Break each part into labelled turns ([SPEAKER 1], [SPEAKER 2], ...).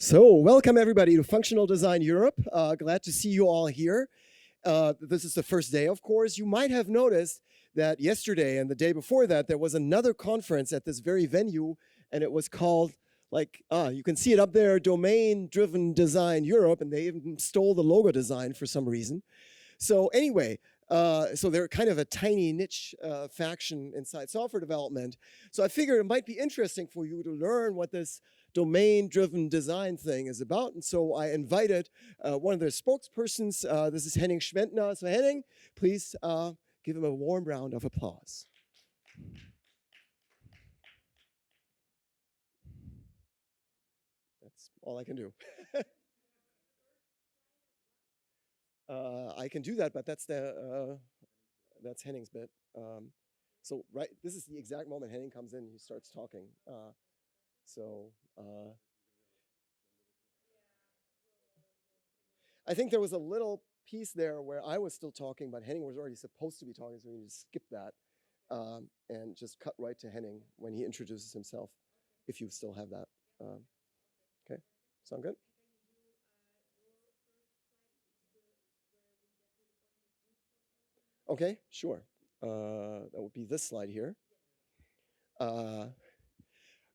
[SPEAKER 1] So, welcome everybody to Functional Design Europe. Glad to see you all here. This is the first day, of course. You might have noticed that yesterday and the day before that, there was another conference at this very venue, and it was called, you can see it up there, Domain-Driven Design Europe, and they even stole the logo design for some reason. So anyway, so they're kind of a tiny niche faction inside software development. So I figured it might be interesting for you to learn what this domain-driven design thing is about. And so I invited one of their spokespersons. This is Henning Schwentner. So Henning, please give him a warm round of applause. That's all I can do. I can do that, but that's Henning's bit. So right, this is the exact moment Henning comes in and he starts talking. I think there was a little piece there where I was still talking, but Henning was already supposed to be talking, so we need to skip that and just cut right to Henning when he introduces himself, if you still have that. Okay, sound good? Okay, sure. That would be this slide here.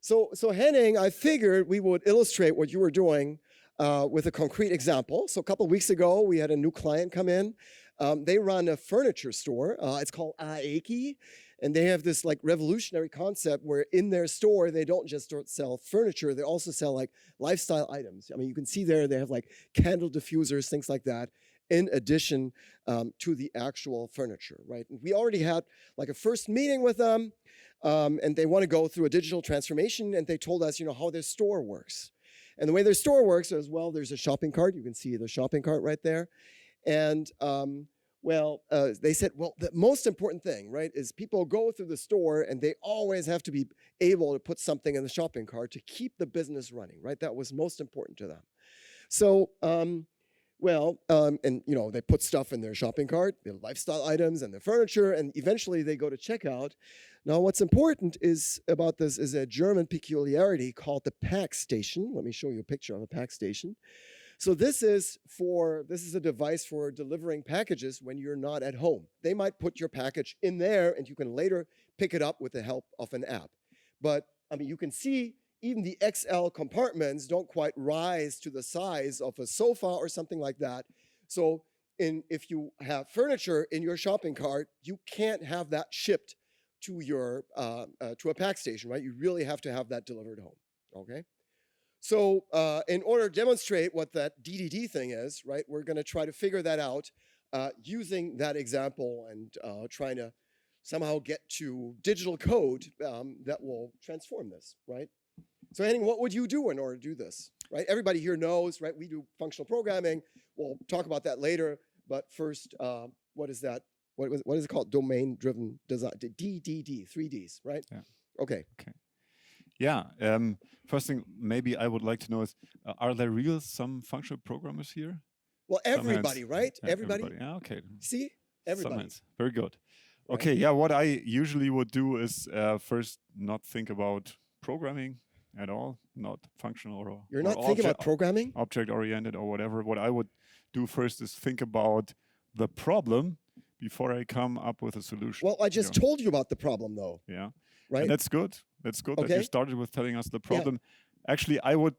[SPEAKER 1] So Henning, I figured we would illustrate what you were doing with a concrete example. So a couple of weeks ago, we had a new client come in. They run a furniture store. It's called Aeki, and they have this like revolutionary concept where in their store, they don't just sell furniture, they also sell like lifestyle items. I mean, you can see there, they have like candle diffusers, things like that, in addition to the actual furniture, right? And we already had like a first meeting with them, and they want to go through a digital transformation, and they told us, how their store works. And the way their store works is, well, there's a shopping cart. You can see the shopping cart right there. And, they said, well, the most important thing, right, is people go through the store, and they always have to be able to put something in the shopping cart to keep the business running, right? That was most important to them. So, they put stuff in their shopping cart, their lifestyle items and their furniture, and eventually they go to checkout. Now, what's important about this is a German peculiarity called the pack station. Let me show you a picture of a pack station. So this is a device for delivering packages when you're not at home. They might put your package in there, and you can later pick it up with the help of an app. But I mean, you can see even the XL compartments don't quite rise to the size of a sofa or something like that. So if you have furniture in your shopping cart, you can't have that shipped to to a pack station, right? You really have to have that delivered home, okay? So in order to demonstrate what that DDD thing is, right, we're gonna try to figure that out using that example and trying to somehow get to digital code that will transform this, right? So Henning, what would you do in order to do this, right? Everybody here knows, right? We do functional programming. We'll talk about that later. But first, what is that? What is it called? Domain-driven design, DDD, 3Ds, right?
[SPEAKER 2] Yeah.
[SPEAKER 1] Okay.
[SPEAKER 2] Yeah. First thing, maybe I would like to know is, are there some functional programmers here?
[SPEAKER 1] Well, everybody, right?
[SPEAKER 2] Yeah,
[SPEAKER 1] everybody.
[SPEAKER 2] Yeah, okay.
[SPEAKER 1] See? Everybody.
[SPEAKER 2] Sometimes. Very good.
[SPEAKER 1] Right.
[SPEAKER 2] Okay, yeah, what I usually would do is first not think about programming at all, not functional or
[SPEAKER 1] You're not thinking about programming?
[SPEAKER 2] Object-oriented or whatever. What I would do first is think about the problem before I come up with a solution.
[SPEAKER 1] Well, I just told you about the problem, though.
[SPEAKER 2] Yeah.
[SPEAKER 1] Right?
[SPEAKER 2] And that's good. That's good that you started with telling us the problem. Yeah. Actually, I would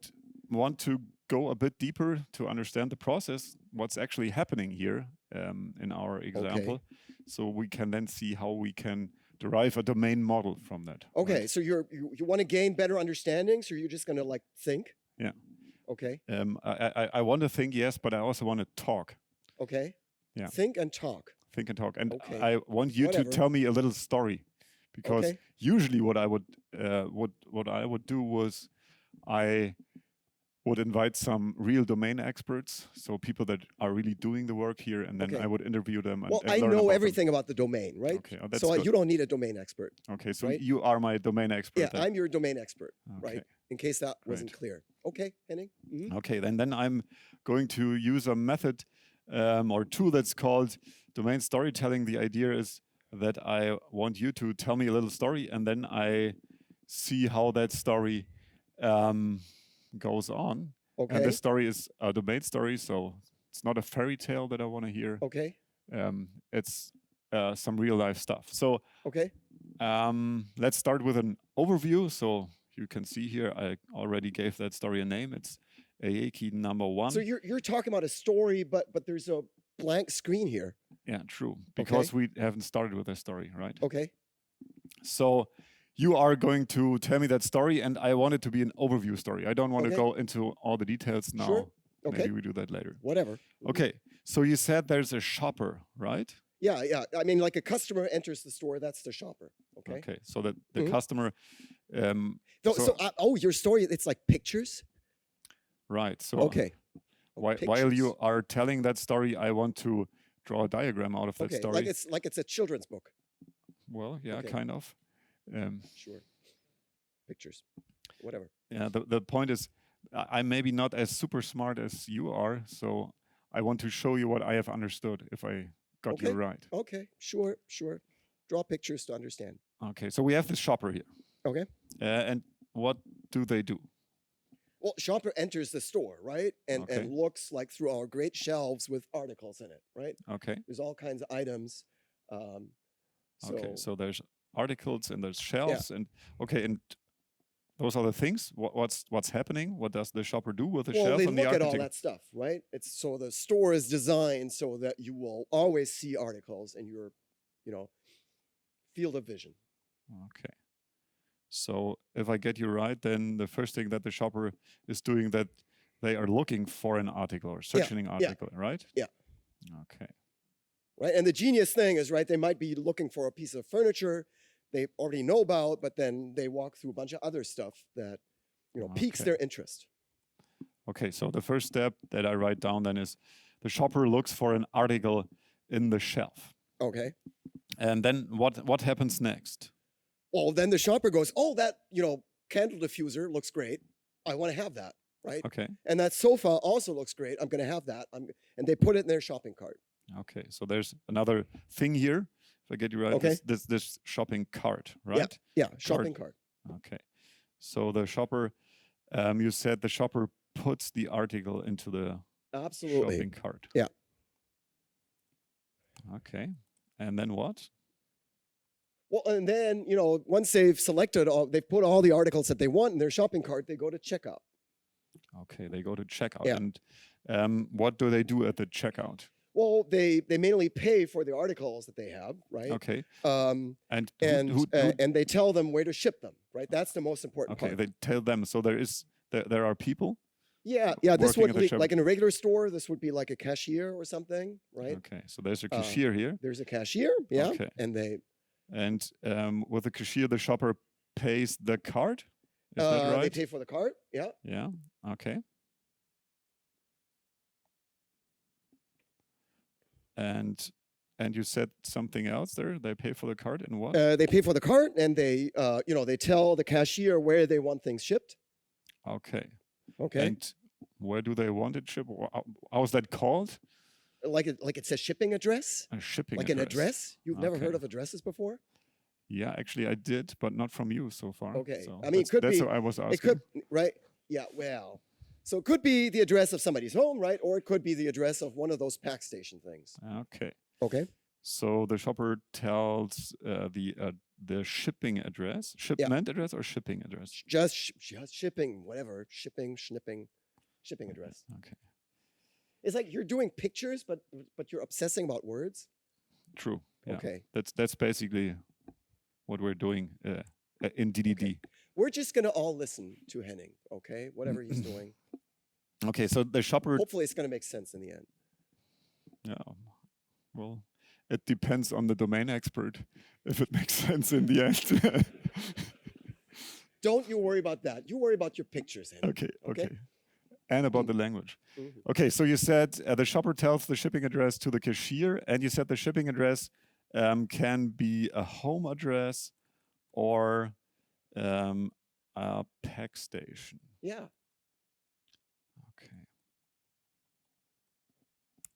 [SPEAKER 2] want to go a bit deeper to understand the process, what's actually happening here in our example.
[SPEAKER 1] Okay.
[SPEAKER 2] So we can then see how we can derive a domain model from that.
[SPEAKER 1] Okay,
[SPEAKER 2] right?
[SPEAKER 1] so you want to gain better understanding, so you're just going to think?
[SPEAKER 2] Yeah.
[SPEAKER 1] Okay.
[SPEAKER 2] I want to think, yes, but I also want to talk.
[SPEAKER 1] Okay.
[SPEAKER 2] Yeah.
[SPEAKER 1] Think and talk.
[SPEAKER 2] Think and talk. And
[SPEAKER 1] okay.
[SPEAKER 2] I want you to tell me a little story, because usually what I would do was I would invite some real domain experts, so people that are really doing the work here, and then I would interview them. And
[SPEAKER 1] I know everything about the domain, right?
[SPEAKER 2] Okay, that's
[SPEAKER 1] so
[SPEAKER 2] good.
[SPEAKER 1] You don't need a domain expert.
[SPEAKER 2] Okay, so
[SPEAKER 1] right?
[SPEAKER 2] you are my domain expert.
[SPEAKER 1] Yeah,
[SPEAKER 2] then.
[SPEAKER 1] I'm your domain expert, right? In case that wasn't clear. Okay, Henning? Mm-hmm.
[SPEAKER 2] Okay, then I'm going to use a method or tool that's called domain storytelling. The idea is that I want you to tell me a little story, and then I see how that story goes on.
[SPEAKER 1] Okay.
[SPEAKER 2] And this story is a domain story, so it's not a fairy tale that I want to hear.
[SPEAKER 1] Okay.
[SPEAKER 2] It's some real life stuff. So
[SPEAKER 1] Okay.
[SPEAKER 2] let's start with an overview. So you can see here, I already gave that story a name. It's Aeki number 1.
[SPEAKER 1] So you're talking about a story, but there's a blank screen here.
[SPEAKER 2] Yeah, true. Because we haven't started with a story, right?
[SPEAKER 1] Okay.
[SPEAKER 2] So you are going to tell me that story, and I want it to be an overview story. I don't want to go into all the details now.
[SPEAKER 1] Sure. Okay.
[SPEAKER 2] Maybe we do that later.
[SPEAKER 1] Whatever.
[SPEAKER 2] Okay. So you said there's a shopper, right?
[SPEAKER 1] Yeah, yeah. I mean, like a customer enters the store, that's the shopper. Okay.
[SPEAKER 2] Okay. So that the customer.
[SPEAKER 1] Your story, it's like pictures.
[SPEAKER 2] Right. So
[SPEAKER 1] okay.
[SPEAKER 2] While you are telling that story, I want to draw a diagram out of that story.
[SPEAKER 1] Like it's a children's book.
[SPEAKER 2] Well, yeah, kind of.
[SPEAKER 1] Sure. Pictures. Whatever.
[SPEAKER 2] Yeah. The point is, I'm maybe not as super smart as you are, so I want to show you what I have understood. If I got you right.
[SPEAKER 1] Okay. Sure. Draw pictures to understand.
[SPEAKER 2] Okay. So we have this shopper here.
[SPEAKER 1] Okay.
[SPEAKER 2] And what do they do?
[SPEAKER 1] Well, shopper enters the store, right? And looks like through our great shelves with articles in it, right?
[SPEAKER 2] Okay.
[SPEAKER 1] There's all kinds of items.
[SPEAKER 2] So there's articles and there's shelves and those are the things. What's happening? What does the shopper do with the shelf and the
[SPEAKER 1] Well, they look at all
[SPEAKER 2] article?
[SPEAKER 1] that stuff, right? So the store is designed so that you will always see articles in your, field of vision.
[SPEAKER 2] Okay. So if I get you right, then the first thing that the shopper is doing, that they are looking for an article or searching an article, right?
[SPEAKER 1] Yeah.
[SPEAKER 2] Okay.
[SPEAKER 1] Right, and the genius thing is, right, they might be looking for a piece of furniture they already know about, but then they walk through a bunch of other stuff that, piques their interest.
[SPEAKER 2] Okay, so the first step that I write down then is the shopper looks for an article in the shelf.
[SPEAKER 1] Okay.
[SPEAKER 2] And then what happens next?
[SPEAKER 1] Well, then the shopper goes, oh, that, candle diffuser looks great. I want to have that, right?
[SPEAKER 2] Okay.
[SPEAKER 1] And that sofa also looks great. I'm going to have that. And they put it in their shopping cart.
[SPEAKER 2] Okay, so there's another thing here. If I get you right, this shopping cart, right?
[SPEAKER 1] Yeah, shopping cart.
[SPEAKER 2] Okay, so the shopper, you said the shopper puts the article into the shopping cart.
[SPEAKER 1] Yeah.
[SPEAKER 2] Okay, and then what?
[SPEAKER 1] Well, and then, once they've selected, they've put all the articles that they want in their shopping cart, they go to checkout.
[SPEAKER 2] Okay, they go to checkout.
[SPEAKER 1] Yeah.
[SPEAKER 2] And what do they do at the checkout?
[SPEAKER 1] Well, they mainly pay for the articles that they have, right?
[SPEAKER 2] Okay.
[SPEAKER 1] And they tell them where to ship them, right? That's the most important part.
[SPEAKER 2] Okay, they tell them. So there are people.
[SPEAKER 1] Yeah. This would be like in a regular store. This would be like a cashier or something, right?
[SPEAKER 2] Okay, so there's a cashier here.
[SPEAKER 1] There's a cashier, yeah.
[SPEAKER 2] Okay.
[SPEAKER 1] And
[SPEAKER 2] with the cashier, the shopper pays the cart. Is that right?
[SPEAKER 1] They pay for the cart. Yeah.
[SPEAKER 2] Yeah. Okay. And you said something else there. They pay for the cart and what?
[SPEAKER 1] They pay for the cart, and they they tell the cashier where they want things shipped.
[SPEAKER 2] Okay.
[SPEAKER 1] Okay.
[SPEAKER 2] And where do they want it shipped? How is that called?
[SPEAKER 1] Like it says shipping address.
[SPEAKER 2] A shipping
[SPEAKER 1] like
[SPEAKER 2] address.
[SPEAKER 1] An address. You've never heard of addresses before?
[SPEAKER 2] Yeah, actually I did, but not from you so far.
[SPEAKER 1] Okay.
[SPEAKER 2] So
[SPEAKER 1] I mean, it could be.
[SPEAKER 2] That's what I was asking.
[SPEAKER 1] It could, right? Yeah. Well, so it could be the address of somebody's home, right? Or it could be the address of one of those pack station things.
[SPEAKER 2] Okay.
[SPEAKER 1] Okay.
[SPEAKER 2] So the shopper tells the shipping address, shipment address, or shipping address.
[SPEAKER 1] Just shipping, whatever. Shipping address.
[SPEAKER 2] Okay.
[SPEAKER 1] It's like you're doing pictures, but you're obsessing about words.
[SPEAKER 2] True. Yeah.
[SPEAKER 1] Okay.
[SPEAKER 2] That's basically what we're doing in DDD.
[SPEAKER 1] Okay. We're just gonna all listen to Henning, okay? Whatever he's doing.
[SPEAKER 2] Okay, so the shopper.
[SPEAKER 1] Hopefully, it's gonna make sense in the end.
[SPEAKER 2] Yeah. Well, it depends on the domain expert if it makes sense in the end.
[SPEAKER 1] Don't you worry about that. You worry about your pictures, Henning.
[SPEAKER 2] Okay. And about the language.
[SPEAKER 1] Mm-hmm.
[SPEAKER 2] Okay, so you said the shopper tells the shipping address to the cashier, and you said the shipping address can be a home address or a pack station.
[SPEAKER 1] Yeah.
[SPEAKER 2] Okay.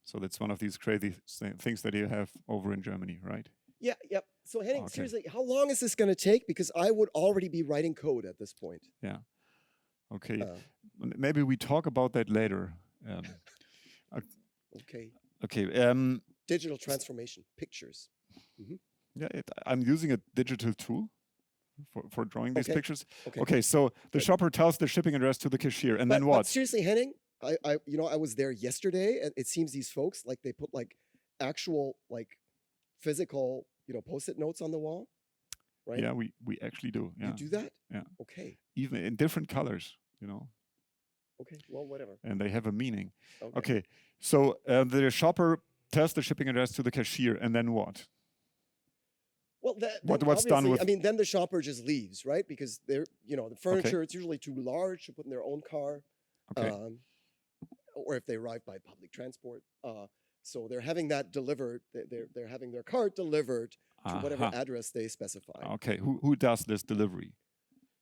[SPEAKER 2] So that's one of these crazy things that you have over in Germany, right?
[SPEAKER 1] Yeah, yep. So Henning, seriously, how long is this going to take? Because I would already be writing code at this point.
[SPEAKER 2] Yeah. Okay. Maybe we talk about that later.
[SPEAKER 1] Okay.
[SPEAKER 2] Okay.
[SPEAKER 1] Digital transformation, pictures.
[SPEAKER 2] Yeah, I'm using a digital tool for drawing these pictures.
[SPEAKER 1] Okay.
[SPEAKER 2] Okay, so the shopper tells the shipping address to the cashier, and then what?
[SPEAKER 1] But seriously, Henning, I was there yesterday, and it seems these folks, like, they put like actual, like, physical, Post-it notes on the wall, right?
[SPEAKER 2] Yeah, we actually do. Yeah.
[SPEAKER 1] You do that?
[SPEAKER 2] Yeah.
[SPEAKER 1] Okay.
[SPEAKER 2] Even in different colors,
[SPEAKER 1] Okay. Well, whatever.
[SPEAKER 2] And they have a meaning.
[SPEAKER 1] Okay.
[SPEAKER 2] Okay. So the shopper tells the shipping address to the cashier, and then what?
[SPEAKER 1] Well,
[SPEAKER 2] what's done with?
[SPEAKER 1] I mean, then the shopper just leaves, right? Because they're, the furniture, it's usually too large to put in their own car.
[SPEAKER 2] Okay.
[SPEAKER 1] Or if they arrive by public transport. So they're having that delivered. They're having their cart delivered to whatever address they specify.
[SPEAKER 2] Okay. Who does this delivery?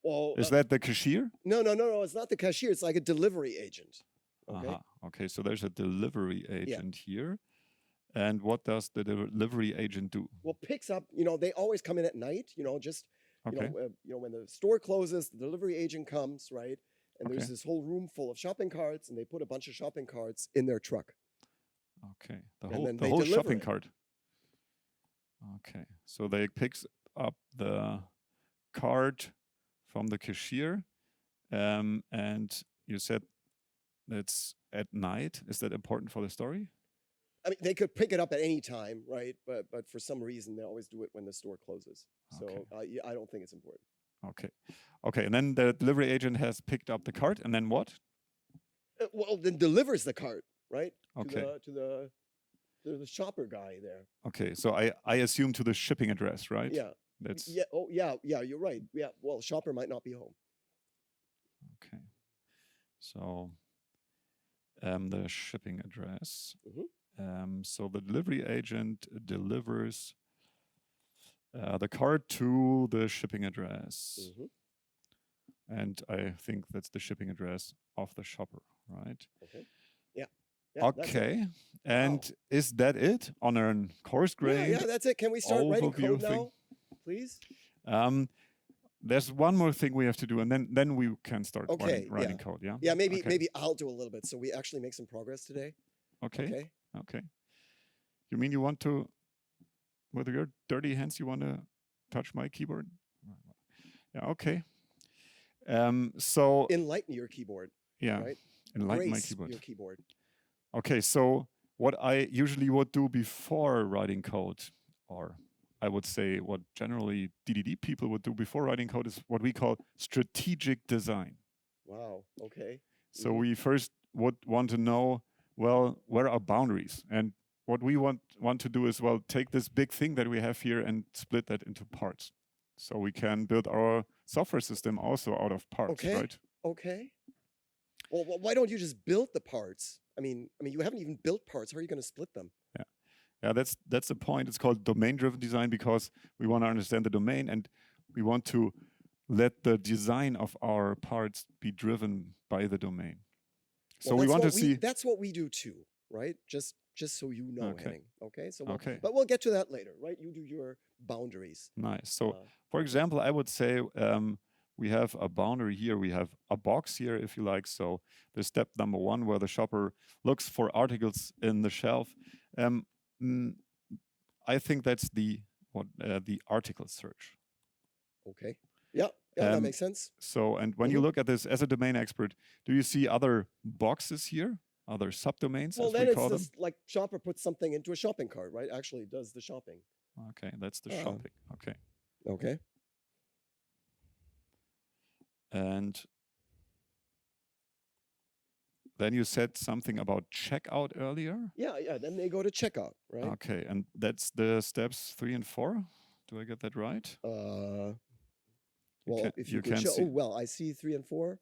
[SPEAKER 1] Well,
[SPEAKER 2] is that the cashier?
[SPEAKER 1] No. It's not the cashier. It's like a delivery agent. Okay.
[SPEAKER 2] Okay. So there's a delivery agent here. And what does the delivery agent do?
[SPEAKER 1] Well, picks up, they always come in at night, just, when the store closes, the delivery agent comes, right? And there's this whole room full of shopping carts, and they put a bunch of shopping carts in their truck.
[SPEAKER 2] Okay. The whole shopping cart. Okay. So they picks up the cart from the cashier. And you said it's at night. Is that important for the story?
[SPEAKER 1] I mean, they could pick it up at any time, right? But for some reason, they always do it when the store closes. So I don't think it's important.
[SPEAKER 2] Okay. Okay. And then the delivery agent has picked up the cart, and then what?
[SPEAKER 1] Well, then delivers the cart, right?
[SPEAKER 2] Okay.
[SPEAKER 1] To the shopper guy there.
[SPEAKER 2] Okay. So I assume to the shipping address, right?
[SPEAKER 1] Yeah.
[SPEAKER 2] That's.
[SPEAKER 1] Yeah. Oh, yeah. Yeah. You're right. Yeah. Well, shopper might not be home.
[SPEAKER 2] Okay. So, the shipping address. So the delivery agent delivers the cart to the shipping address. And I think that's the shipping address of the shopper, right?
[SPEAKER 1] Okay. Yeah.
[SPEAKER 2] Okay. And is that it on a course grade?
[SPEAKER 1] Yeah, that's it. Can we start writing code now, please?
[SPEAKER 2] There's one more thing we have to do, and then we can start writing code. Yeah.
[SPEAKER 1] Yeah. Maybe I'll do a little bit, so we actually make some progress today.
[SPEAKER 2] Okay. You mean you want to, with your dirty hands, you want to touch my keyboard? Yeah. Okay. So
[SPEAKER 1] enlighten your keyboard.
[SPEAKER 2] Yeah.
[SPEAKER 1] Right?
[SPEAKER 2] Enlighten my keyboard.
[SPEAKER 1] Your keyboard.
[SPEAKER 2] Okay. So what I usually would do before writing code, or I would say what generally DDD people would do before writing code, is what we call strategic design.
[SPEAKER 1] Wow. Okay.
[SPEAKER 2] So we first would want to know, well, where are boundaries? And what we want to do is, well, take this big thing that we have here and split that into parts. So we can build our software system also out of parts, right?
[SPEAKER 1] Okay. Well, why don't you just build the parts? I mean, you haven't even built parts. How are you going to split them?
[SPEAKER 2] Yeah, that's the point. It's called domain-driven design because we want to understand the domain and we want to let the design of our parts be driven by the domain. So we want to see.
[SPEAKER 1] That's what we do too, right? Just so you know, Henning. Okay. So
[SPEAKER 2] but
[SPEAKER 1] we'll get to that later, right? You do your boundaries.
[SPEAKER 2] Nice. So, for example, I would say we have a boundary here. We have a box here, if you like. So, the step number 1, where the shopper looks for articles in the shelf. I think that's the article search.
[SPEAKER 1] Okay. Yeah, that makes sense.
[SPEAKER 2] So, and when you look at this as a domain expert, do you see other boxes here? Other subdomains,
[SPEAKER 1] well,
[SPEAKER 2] as
[SPEAKER 1] then
[SPEAKER 2] we call them?
[SPEAKER 1] like shopper puts something into a shopping cart, right? Actually does the shopping.
[SPEAKER 2] Okay, that's the shopping.
[SPEAKER 1] Okay.
[SPEAKER 2] And then you said something about checkout earlier?
[SPEAKER 1] Yeah. Then they go to checkout, right?
[SPEAKER 2] Okay, and that's the steps 3 and 4? Do I get that right?
[SPEAKER 1] Well, if you can show, I see 3 and 4.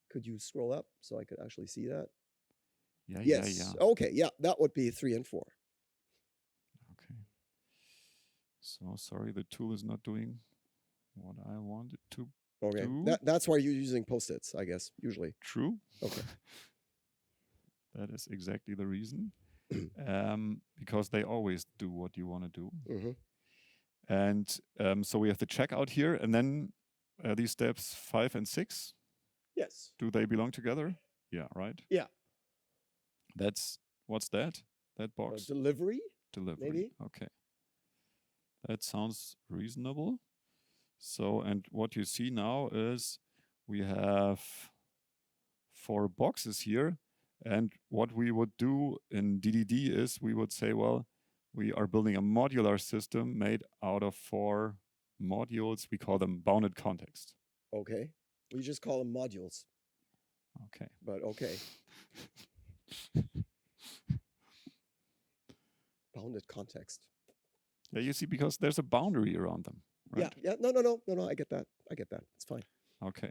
[SPEAKER 1] Could you scroll up so I could actually see that?
[SPEAKER 2] Yeah.
[SPEAKER 1] Okay, yeah, that would be 3 and 4.
[SPEAKER 2] Okay. So sorry, the tool is not doing what I wanted to do.
[SPEAKER 1] That's why you're using Post-its, I guess, usually.
[SPEAKER 2] True.
[SPEAKER 1] Okay.
[SPEAKER 2] That is exactly the reason. Because they always do what you want to do. And so we have the checkout here, and then these steps 5 and 6.
[SPEAKER 1] Yes.
[SPEAKER 2] Do they belong together? Yeah, right.
[SPEAKER 1] Yeah.
[SPEAKER 2] What's that? That box?
[SPEAKER 1] Delivery.
[SPEAKER 2] Delivery.
[SPEAKER 1] Maybe.
[SPEAKER 2] Okay. That sounds reasonable. So, and what you see now is we have 4 boxes here. And what we would do in DDD is we would say, well, we are building a modular system made out of 4 modules. We call them bounded context.
[SPEAKER 1] Okay. We just call them modules.
[SPEAKER 2] Okay.
[SPEAKER 1] But okay. Bounded context.
[SPEAKER 2] Yeah, you see, because there's a boundary around them. Right?
[SPEAKER 1] Yeah. No. I get that. It's fine.
[SPEAKER 2] Okay.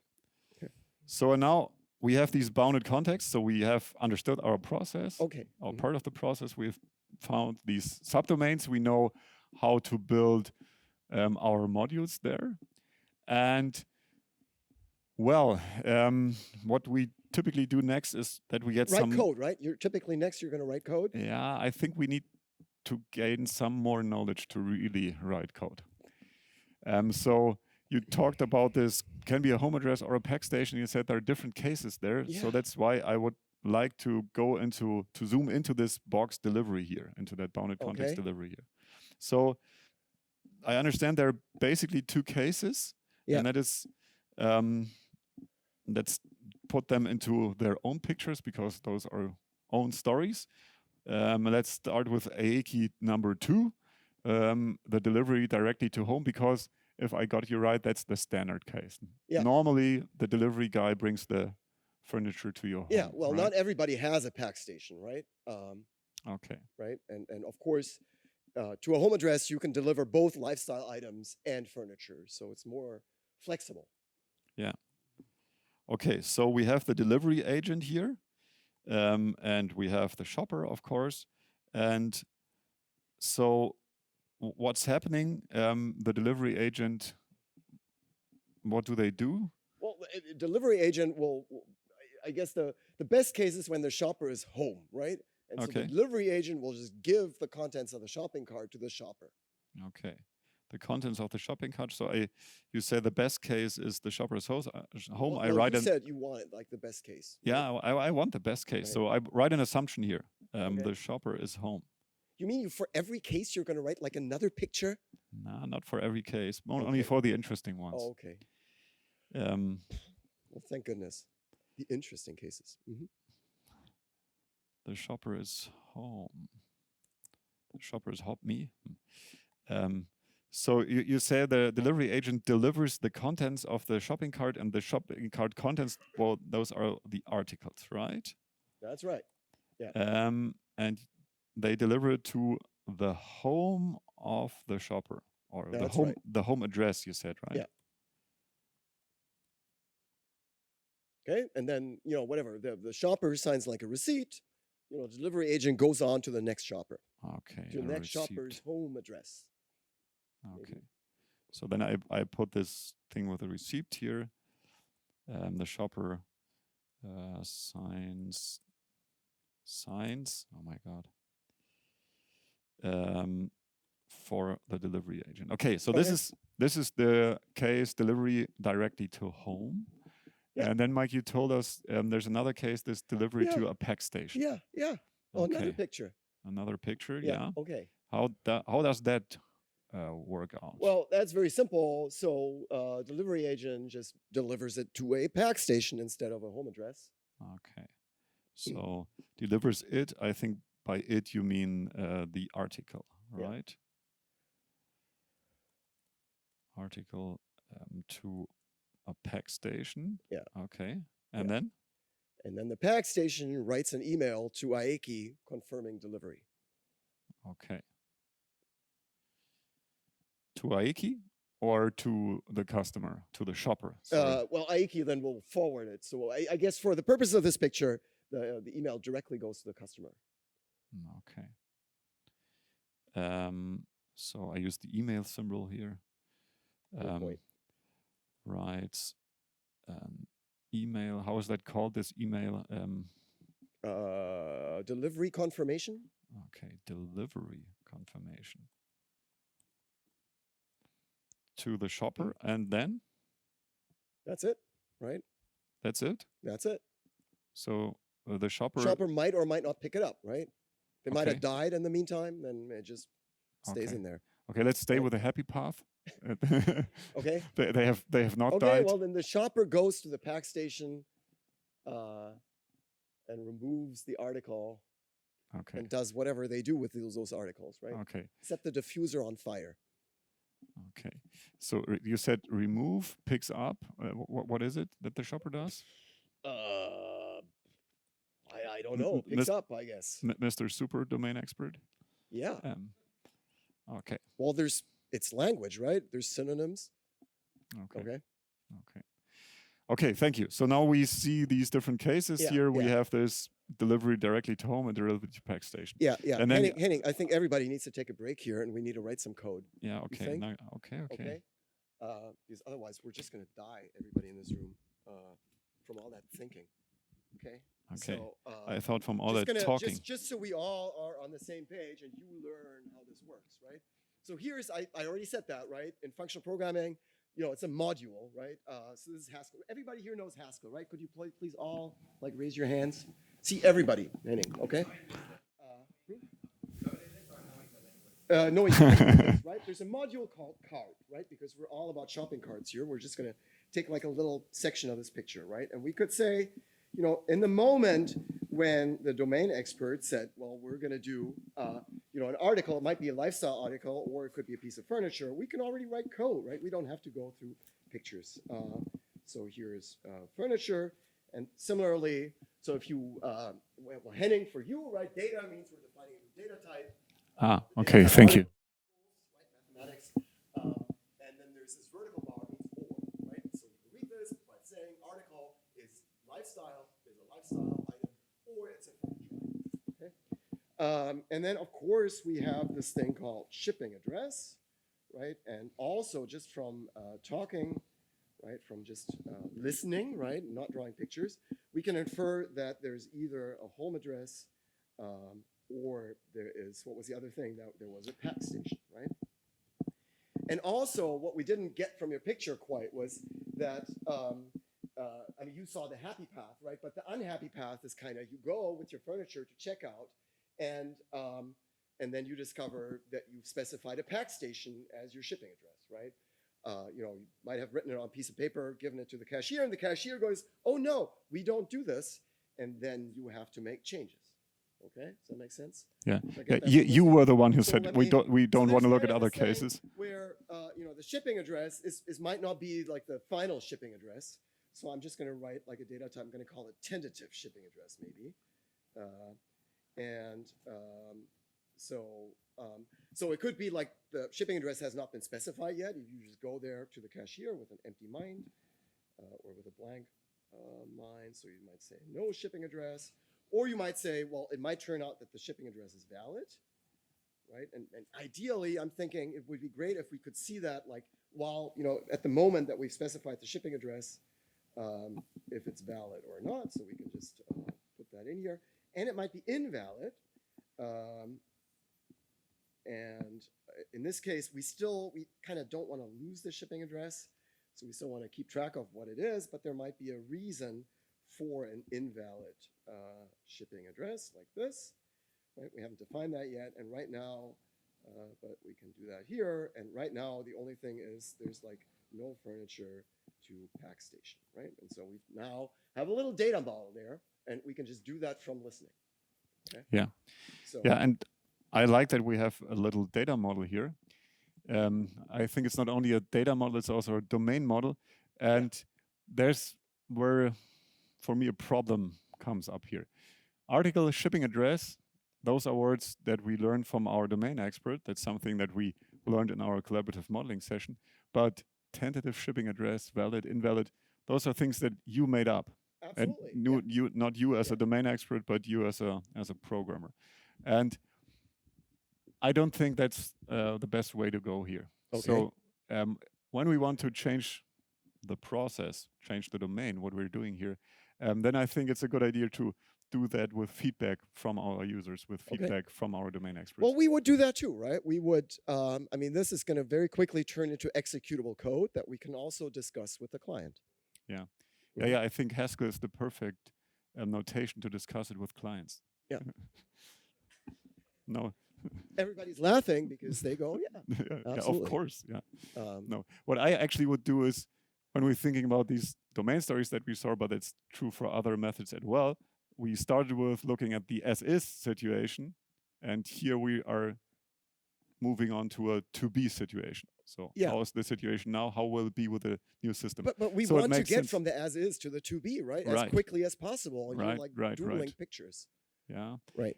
[SPEAKER 1] Okay.
[SPEAKER 2] So now we have these bounded contexts. So we have understood our process.
[SPEAKER 1] Okay.
[SPEAKER 2] Or part of the process. We've found these subdomains. We know how to build our modules there. And well, what we typically do next is that we get
[SPEAKER 1] write code, right? You're going to write code.
[SPEAKER 2] Yeah, I think we need to gain some more knowledge to really write code. So you talked about this can be a home address or a pack station. You said there are different cases there.
[SPEAKER 1] Yeah.
[SPEAKER 2] So that's why I would like to go to zoom into this box delivery here, into that bounded context delivery here. So I understand there are basically 2 cases.
[SPEAKER 1] Yeah.
[SPEAKER 2] And that is, let's put them into their own pictures because those are own stories. Let's start with AEKI number 2, the delivery directly to home, because if I got you right, that's the standard case.
[SPEAKER 1] Yeah.
[SPEAKER 2] Normally, the delivery guy brings the furniture to your home.
[SPEAKER 1] Yeah, well,
[SPEAKER 2] right?
[SPEAKER 1] not everybody has a pack station, right?
[SPEAKER 2] Okay.
[SPEAKER 1] Right, and of course, to a home address, you can deliver both lifestyle items and furniture, so it's more flexible.
[SPEAKER 2] Yeah. Okay, so we have the delivery agent here. And we have the shopper, of course. And so what's happening? The delivery agent, what do they do?
[SPEAKER 1] Well, delivery agent will, I guess the best case is when the shopper is home, right? And so the delivery agent will just give the contents of the shopping cart to the shopper.
[SPEAKER 2] Okay. The contents of the shopping cart. So you say the best case is the shopper's home.
[SPEAKER 1] Well, you said you want it like the best case.
[SPEAKER 2] Right? Yeah, I want the best case. Right. So I write an assumption here. The shopper is home.
[SPEAKER 1] You mean for every case you're going to write like another picture?
[SPEAKER 2] No, not for every case. Only for the interesting ones.
[SPEAKER 1] Oh, okay. Well, thank goodness. The interesting cases. Mm-hmm.
[SPEAKER 2] The shopper is home. The shopper is me. So you say the delivery agent delivers the contents of the shopping cart, and the shopping cart contents, well, those are the articles, right?
[SPEAKER 1] That's right. Yeah.
[SPEAKER 2] And they deliver it to the home of the shopper, or the home address, you said, right?
[SPEAKER 1] Yeah. Okay, and then, whatever, the shopper signs like a receipt, delivery agent goes on to the next shopper.
[SPEAKER 2] Okay.
[SPEAKER 1] To the next shopper's home address.
[SPEAKER 2] Okay. Maybe. So then I put this thing with a receipt here. The shopper signs. Oh my God. For the delivery agent. Okay, so this is the case delivery directly to home. Yeah. And then, Mike, you told us there's another case, this delivery to a pack station.
[SPEAKER 1] Yeah. Oh, okay. Another picture.
[SPEAKER 2] Another picture, yeah.
[SPEAKER 1] Okay.
[SPEAKER 2] How does that work out?
[SPEAKER 1] Well, that's very simple. So delivery agent just delivers it to a pack station instead of a home address.
[SPEAKER 2] Okay. So delivers it, I think by it you mean the article, right? Yeah. Article to a pack station.
[SPEAKER 1] Yeah.
[SPEAKER 2] Okay. And then?
[SPEAKER 1] And then the pack station writes an email to AEKI confirming delivery.
[SPEAKER 2] Okay. To AEKI or to the customer, to the shopper?
[SPEAKER 1] Well, AEKI then will forward it. So I guess for the purpose of this picture, the email directly goes to the customer.
[SPEAKER 2] Okay. So I use the email symbol here. Writes email. How is that called, this email?
[SPEAKER 1] Delivery confirmation.
[SPEAKER 2] Okay, delivery confirmation. To the shopper, and then?
[SPEAKER 1] That's it, right?
[SPEAKER 2] That's it?
[SPEAKER 1] That's it.
[SPEAKER 2] So the shopper...
[SPEAKER 1] Shopper might or might not pick it up, right? They might have
[SPEAKER 2] Okay.
[SPEAKER 1] died in the meantime, then it just stays
[SPEAKER 2] Okay.
[SPEAKER 1] in there.
[SPEAKER 2] Okay, let's stay
[SPEAKER 1] Right.
[SPEAKER 2] with the happy path.
[SPEAKER 1] Okay.
[SPEAKER 2] They have not
[SPEAKER 1] Okay,
[SPEAKER 2] died.
[SPEAKER 1] well then the shopper goes to the pack station and removes the article
[SPEAKER 2] Okay.
[SPEAKER 1] and does whatever they do with those articles, right?
[SPEAKER 2] Okay.
[SPEAKER 1] Set the diffuser on fire.
[SPEAKER 2] Okay. So you said remove, picks up. What is it that the shopper does?
[SPEAKER 1] I don't know. Picks up, I guess.
[SPEAKER 2] Mr. Super Domain Expert.
[SPEAKER 1] Yeah.
[SPEAKER 2] Okay.
[SPEAKER 1] Well, it's language, right? There's synonyms.
[SPEAKER 2] Okay.
[SPEAKER 1] Okay.
[SPEAKER 2] Okay. Okay. Thank you. So now we see these different cases
[SPEAKER 1] Yeah,
[SPEAKER 2] here. We
[SPEAKER 1] yeah.
[SPEAKER 2] have this delivery directly to home and delivery to pack station.
[SPEAKER 1] Yeah, yeah.
[SPEAKER 2] And then
[SPEAKER 1] Henning, I think everybody needs to take a break here, and we need to write some code.
[SPEAKER 2] yeah. Okay.
[SPEAKER 1] think?
[SPEAKER 2] Now, okay.
[SPEAKER 1] Okay. Because otherwise, we're just gonna die, everybody in this room, from all that thinking. Okay.
[SPEAKER 2] Okay.
[SPEAKER 1] So,
[SPEAKER 2] I thought from all
[SPEAKER 1] just
[SPEAKER 2] that talking.
[SPEAKER 1] just so we all are on the same page and you learn how this works, right? So here's, I already said that, right? In functional programming, it's a module, right? So this is Haskell. Everybody here knows Haskell, right? Could you please all raise your hands? See everybody, Henning, okay? Knowing the language, right? There's a module called cart, right? Because we're all about shopping carts here. We're just gonna take a little section of this picture, right? And we could say, in the moment when the domain expert said, well, we're going to do, an article, it might be a lifestyle article, or it could be a piece of furniture, we can already write code, right? We don't have to go through pictures. So here's furniture. And similarly, so if you, well, Henning, for you, right, data means we're defining a new data type.
[SPEAKER 2] Okay, thank you.
[SPEAKER 1] Right, mathematics. And then there's this vertical bar means or, right? So you can read this by saying article is lifestyle, is a lifestyle item, or it's a furniture item. Okay. And then of course we have this thing called shipping address, right? And also just from talking, right, from just listening, right, not drawing pictures, we can infer that there's either a home address or there is, what was the other thing? That there was a pack station, right? And also, what we didn't get from your picture quite was that, you saw the happy path, right? But the unhappy path is kind of, you go with your furniture to checkout, and then you discover that you've specified a pack station as your shipping address, right? You might have written it on a piece of paper, given it to the cashier, and the cashier goes, oh no, we don't do this, and then you have to make changes. Okay, does that make sense?
[SPEAKER 2] Yeah, you were the one who said we don't want to look at other
[SPEAKER 1] thing
[SPEAKER 2] cases.
[SPEAKER 1] Where the shipping address is might not be like the final shipping address. So I'm just going to write like a data type. I'm going to call it tentative shipping address maybe, so it could be like the shipping address has not been specified yet. You just go there to the cashier with an empty mind or with a blank mind. So you might say no shipping address. Or you might say, well, it might turn out that the shipping address is valid, right? And ideally, I'm thinking it would be great if we could see that, like, while, at the moment that we've specified the shipping address, if it's valid or not. So we can just put that in here. And it might be invalid. And in this case, we kind of don't want to lose the shipping address. So we still want to keep track of what it is, but there might be a reason for an invalid shipping address like this, right? We haven't defined that yet, and right now, but we can do that here, and right now the only thing is there's like no furniture to pack station, right? And so we now have a little data model there, and we can just do that from listening. Okay?
[SPEAKER 2] Yeah.
[SPEAKER 1] So,
[SPEAKER 2] yeah, and I like that we have a little data model here. I think it's not only a data model, it's also a domain model, and there's where, for me, a problem comes up here. Article, shipping address, those are words that we learned from our domain expert. That's something that we learned in our collaborative modeling session. But tentative shipping address, valid, invalid, those are things that you made up.
[SPEAKER 1] absolutely.
[SPEAKER 2] And not you as a domain expert, but you as a programmer. And I don't think that's the best way to go here.
[SPEAKER 1] Okay.
[SPEAKER 2] So when we want to change the process, change the domain, what we're doing here, then I think it's a good idea to do that with feedback from our users, with feedback from our domain experts.
[SPEAKER 1] Well, we would do that too, right? We would, this is going to very quickly turn into executable code that we can also discuss with the client.
[SPEAKER 2] Yeah. Yeah, I think Haskell is the perfect notation to discuss it with clients.
[SPEAKER 1] Yeah.
[SPEAKER 2] No.
[SPEAKER 1] Everybody's laughing because they go, yeah,
[SPEAKER 2] Yeah,
[SPEAKER 1] absolutely.
[SPEAKER 2] of course. Yeah. No. What I actually would do is, when we're thinking about these domain stories that we saw, but it's true for other methods as well, we started with looking at the as-is situation, and here we are moving on to a to-be situation. So how is the situation now? How will it be with the new system?
[SPEAKER 1] But we want to get from the as-is to the to-be, right? As quickly as possible. And you're like doodling pictures.
[SPEAKER 2] Yeah.
[SPEAKER 1] Right.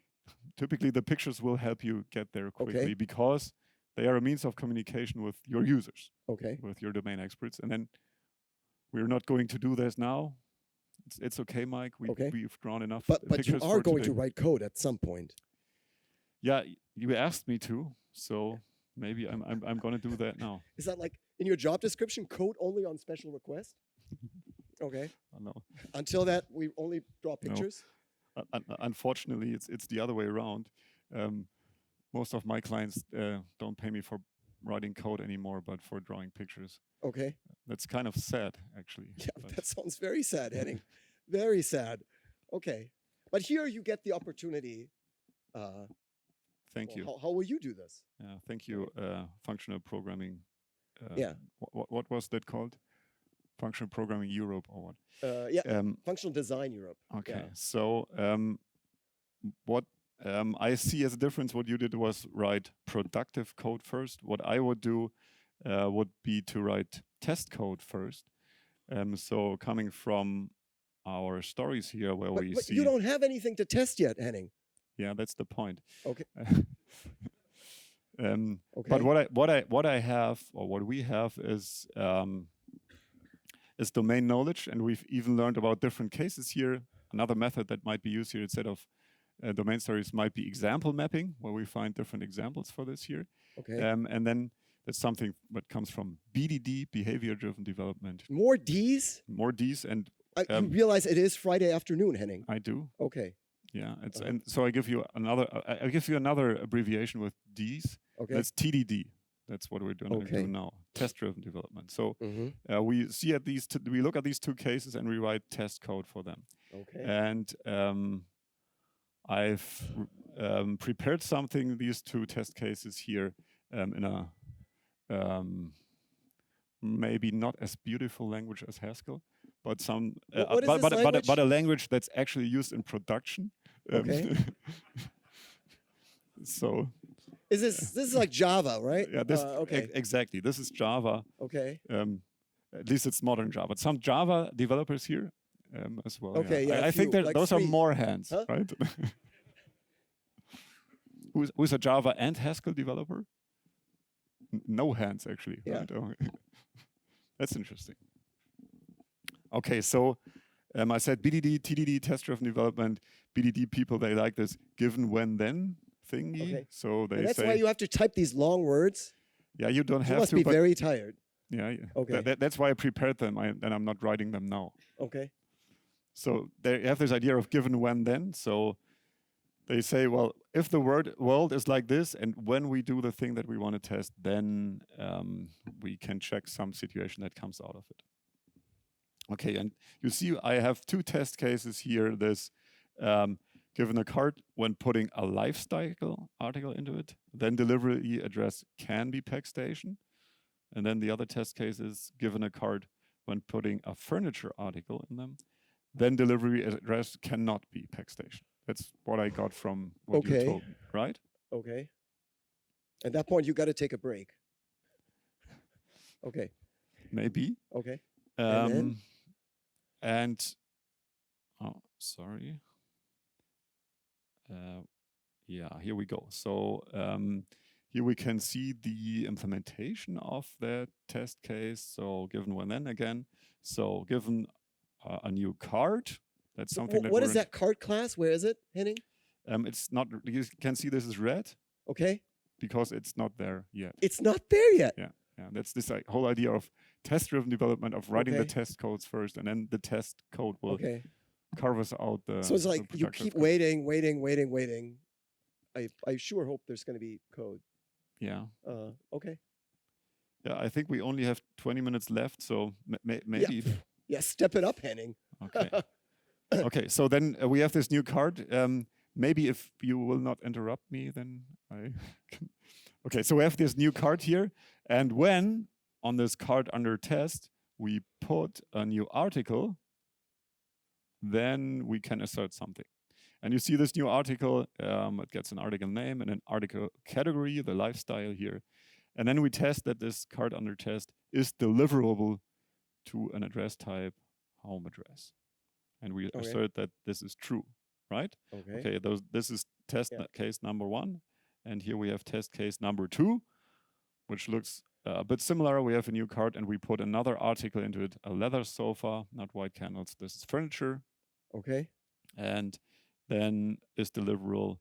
[SPEAKER 2] Typically, the pictures will help you get there quickly because they are a means of communication with your users, with your domain experts. And then we're not going to do this now. It's okay, Mike. We've drawn enough
[SPEAKER 1] but
[SPEAKER 2] pictures
[SPEAKER 1] you are going
[SPEAKER 2] today.
[SPEAKER 1] to write code at some point.
[SPEAKER 2] Yeah, you asked me to, so maybe I'm going to do that now.
[SPEAKER 1] Is that like in your job description, code only on special request? Okay.
[SPEAKER 2] No.
[SPEAKER 1] Until that, we only draw pictures?
[SPEAKER 2] No. Unfortunately, it's the other way around. Most of my clients don't pay me for writing code anymore, but for drawing pictures.
[SPEAKER 1] Okay.
[SPEAKER 2] That's kind of sad, actually.
[SPEAKER 1] Yeah, that sounds very sad, Henning. Very sad. Okay. But here you get the opportunity.
[SPEAKER 2] Thank you.
[SPEAKER 1] How will you do this?
[SPEAKER 2] Yeah, thank you. Functional programming.
[SPEAKER 1] Yeah.
[SPEAKER 2] What was that called? Functional Programming Europe or what?
[SPEAKER 1] Functional Design Europe.
[SPEAKER 2] Okay.
[SPEAKER 1] Yeah.
[SPEAKER 2] So what I see as a difference, what you did was write productive code first. What I would do would be to write test code first. So coming from our stories here where we see...
[SPEAKER 1] But you don't have anything to test yet, Henning.
[SPEAKER 2] Yeah, that's the point.
[SPEAKER 1] Okay.
[SPEAKER 2] But what I have, or what we have, is domain knowledge, and we've even learned about different cases here. Another method that might be used here instead of domain stories might be example mapping, where we find different examples for this here.
[SPEAKER 1] Okay.
[SPEAKER 2] And then that's something that comes from BDD, behavior-driven development.
[SPEAKER 1] More Ds?
[SPEAKER 2] More Ds, and
[SPEAKER 1] you realize it is Friday afternoon, Henning.
[SPEAKER 2] I do.
[SPEAKER 1] Okay.
[SPEAKER 2] Yeah, and so I give you another abbreviation with Ds.
[SPEAKER 1] Okay.
[SPEAKER 2] That's TDD. That's what we're going to do now. Test-driven development. So we look at these two cases and we write test code for them.
[SPEAKER 1] Okay.
[SPEAKER 2] And I've prepared something, these two test cases here, in a maybe not as beautiful language as Haskell, but but a language that's actually used in production.
[SPEAKER 1] Okay.
[SPEAKER 2] So.
[SPEAKER 1] This is like Java, right?
[SPEAKER 2] Yeah. Exactly. This is Java.
[SPEAKER 1] Okay.
[SPEAKER 2] At least it's modern Java. But some Java developers here as well.
[SPEAKER 1] Okay. Yeah.
[SPEAKER 2] I think that those are more hands,
[SPEAKER 1] huh?
[SPEAKER 2] right? Who's a Java and Haskell developer? No hands, actually.
[SPEAKER 1] Yeah.
[SPEAKER 2] Right? That's interesting. Okay, so I said BDD, TDD, test-driven development. BDD people, they like this given, when, then thingy.
[SPEAKER 1] Okay.
[SPEAKER 2] So they
[SPEAKER 1] that's why you have to type these long words.
[SPEAKER 2] Yeah, you don't have to.
[SPEAKER 1] You must be very tired.
[SPEAKER 2] Yeah.
[SPEAKER 1] Okay.
[SPEAKER 2] That's why I prepared them, and I'm not writing them now.
[SPEAKER 1] Okay.
[SPEAKER 2] So they have this idea of given, when, then. So they say, well, if the world is like this, and when we do the thing that we want to test, then we can check some situation that comes out of it. Okay, and you see I have two test cases here. This given a card when putting a lifestyle article into it, then delivery address can be Packstation. And then the other test case is given a card when putting a furniture article in them, then delivery address cannot be Packstation. That's what I got from what you told me, right?
[SPEAKER 1] Okay. At that point, you got to take a break. Okay.
[SPEAKER 2] Maybe.
[SPEAKER 1] Okay.
[SPEAKER 2] Oh, sorry. Yeah, here we go. So here we can see the implementation of that test case. So given, when, then again. So given a new card, that's something that
[SPEAKER 1] what is that card class? Where is it, Henning?
[SPEAKER 2] It's not, you can see this is red.
[SPEAKER 1] Okay.
[SPEAKER 2] Because it's not there yet.
[SPEAKER 1] It's not there yet.
[SPEAKER 2] Yeah. That's this whole idea of test-driven development, of writing the test codes first, and then the test code will carve us out the.
[SPEAKER 1] So it's like you keep waiting. I sure hope there's going to be code.
[SPEAKER 2] Yeah.
[SPEAKER 1] Okay.
[SPEAKER 2] Yeah, I think we only have 20 minutes left, so maybe
[SPEAKER 1] Yes, step it up, Henning.
[SPEAKER 2] Okay. Okay, so then we have this new card. Maybe if you will not interrupt me, then I can. Okay, so we have this new card here. And when on this card under test, we put a new article, then we can assert something. And you see this new article, it gets an article name and an article category, the lifestyle here. And then we test that this card under test is deliverable to an address type, home address. And we assert that this is true, right? Okay, this is test case number 1. And here we have test case number 2, which looks a bit similar. We have a new card and we put another article into it, a leather sofa, not white candles. This is furniture.
[SPEAKER 1] Okay.
[SPEAKER 2] And then is deliverable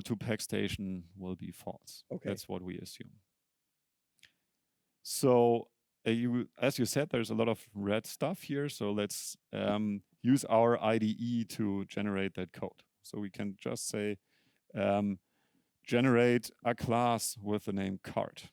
[SPEAKER 2] to pack station will be false.
[SPEAKER 1] Okay.
[SPEAKER 2] That's what we assume. So as you said, there's a lot of red stuff here. So let's use our IDE to generate that code. So we can just say, generate a class with the name card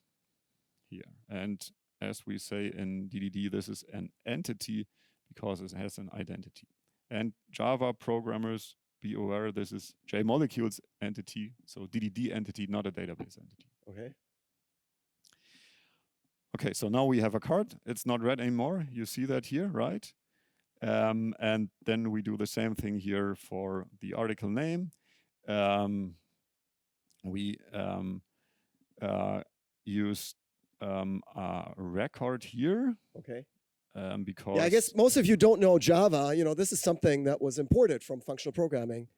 [SPEAKER 2] here. And as we say in DDD, this is an entity because it has an identity. And Java programmers, be aware, this is JMolecule's entity, so DDD entity, not a database entity.
[SPEAKER 1] Okay.
[SPEAKER 2] Okay, so now we have a card. It's not red anymore. You see that here, right? And then we do the same thing here for the article name. We use a record here.
[SPEAKER 1] Okay.
[SPEAKER 2] Because
[SPEAKER 1] I guess most of you don't know Java. This is something that was imported from functional programming.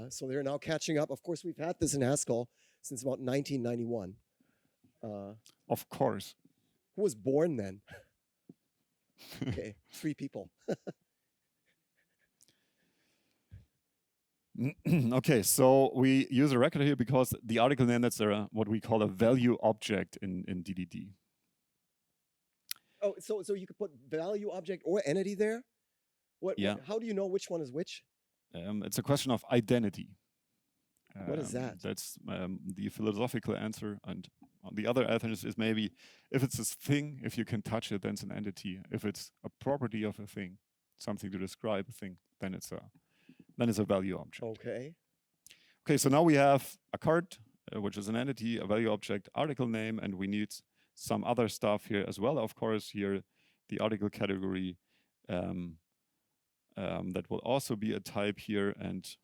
[SPEAKER 1] So they're now catching up. Of course, we've had this in Haskell since about 1991.
[SPEAKER 2] Of course.
[SPEAKER 1] Who was born then? Okay, 3 people.
[SPEAKER 2] Okay, so we use a record here because the article name, that's what we call a value object in DDD.
[SPEAKER 1] Oh, so you could put value object or entity there? How do you know which one is which?
[SPEAKER 2] It's a question of identity.
[SPEAKER 1] What is that?
[SPEAKER 2] That's the philosophical answer. And the other answer is maybe if it's a thing, if you can touch it, then it's an entity. If it's a property of a thing, something to describe a thing, then it's a value object.
[SPEAKER 1] Okay.
[SPEAKER 2] Okay, so now we have a card, which is an entity, a value object, article name, and we need some other stuff here as well. Of course, here the article category that will also be a type here. And